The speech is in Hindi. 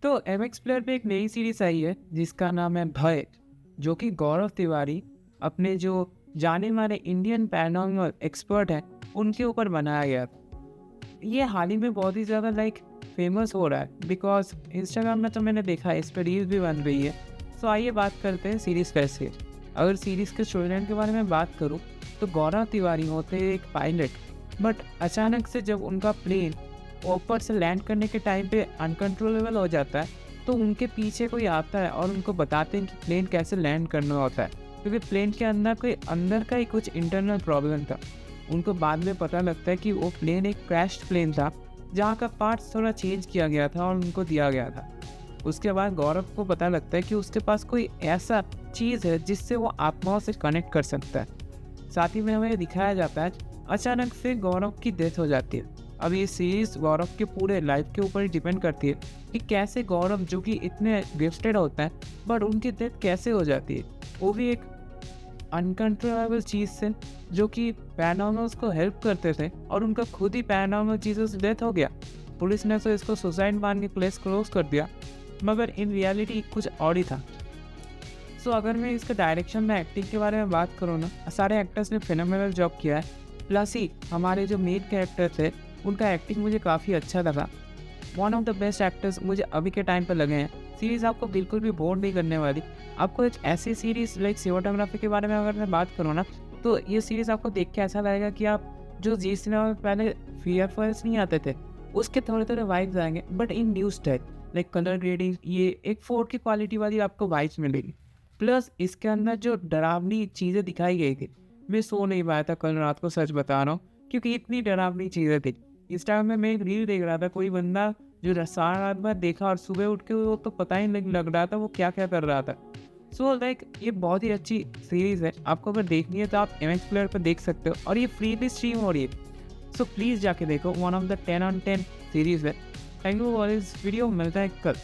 तो एमएक्स प्लेयर पे एक नई सीरीज आई है जिसका नाम है भय, जो कि गौरव तिवारी अपने जो जाने माने इंडियन पैरानॉर्मल एक्सपर्ट हैं उनके ऊपर बनाया गया। ये हाल ही में बहुत ही ज़्यादा फेमस हो रहा है बिकॉज इंस्टाग्राम में तो मैंने देखा है, इस पर रील्स भी बन रही है। सो आइए बात करते हैं सीरीज़ कैसे है। अगर सीरीज़ के स्टोरी लाइन के बारे में बात करूँ तो गौरव तिवारी होते हैं एक पायलट, बट अचानक से जब उनका प्लेन ऊपर से लैंड करने के टाइम पे अनकंट्रोलेबल हो जाता है तो उनके पीछे कोई आता है और उनको बताते हैं कि प्लेन कैसे लैंड करना होता है, क्योंकि प्लेन के अंदर का ही कुछ इंटरनल प्रॉब्लम था। उनको बाद में पता लगता है कि वो प्लेन एक क्रैश्ड प्लेन था जहाँ का पार्ट्स थोड़ा चेंज किया गया था और उनको दिया गया था। उसके बाद गौरव को पता लगता है कि उसके पास कोई ऐसा चीज़ है जिससे वो आत्माओं से कनेक्ट कर सकता है। साथ ही में हमें दिखाया जाता है अचानक से गौरव की डेथ हो जाती है। अब ये सीरीज़ गौरव के पूरे लाइफ के ऊपर ही डिपेंड करती है कि कैसे गौरव जो कि इतने गिफ्टेड होते हैं बट उनकी डेथ कैसे हो जाती है, वो भी एक अनकंट्रोलेबल चीज़ से जो कि पैरानॉर्मल्स को हेल्प करते थे और उनका खुद ही पैरानॉर्मल चीज़ों से डेथ हो गया। पुलिस ने तो इसको सुसाइड मान के केस क्लोज कर दिया, मगर इन रियलिटी कुछ और ही था। सो अगर मैं इसके डायरेक्शन में एक्टिंग के बारे में बात करूँ ना, सारे एक्टर्स ने फिनोमिनल जॉब किया है। प्लस ही हमारे जो मेन कैरेक्टर थे उनका एक्टिंग मुझे काफ़ी अच्छा लगा। One of the best actors मुझे अभी के टाइम पर लगे हैं। सीरीज़ आपको बिल्कुल भी बोर नहीं करने वाली। आपको एक ऐसी सीरीज़ सिनेमाटोग्राफी के बारे में अगर मैं बात करूँ ना, तो ये सीरीज़ आपको देख के ऐसा लगेगा कि आप जो जी सिनेमा में पहले वीएफएक्स नहीं आते थे उसके थोड़े-थोड़े वाइब्स आएँगे, but in new style colour grading, ये एक 4K क्वालिटी वाली आपको वाइब्स मिलेगी। प्लस इसके अंदर जो डरावनी चीज़ें दिखाई गई थी, मैं सो नहीं पाया था कल रात को, सच बता रहा हूँ, क्योंकि इतनी डरावनी चीज़ें थी। इस टाइम में मैं एक रील देख रहा था, कोई बंदा जो सारा रात भर देखा और सुबह उठ के वो तो पता ही नहीं लग रहा था वो क्या क्या कर रहा था। सो ये बहुत ही अच्छी सीरीज़ है। आपको अगर देखनी है तो आप एमएक्स प्लेयर पर देख सकते हो और ये फ्रीली स्ट्रीम हो रही है। सो प्लीज़ जाके देखो, one of the 10 on 10 series है। Thank you for this video, मिलता है कल।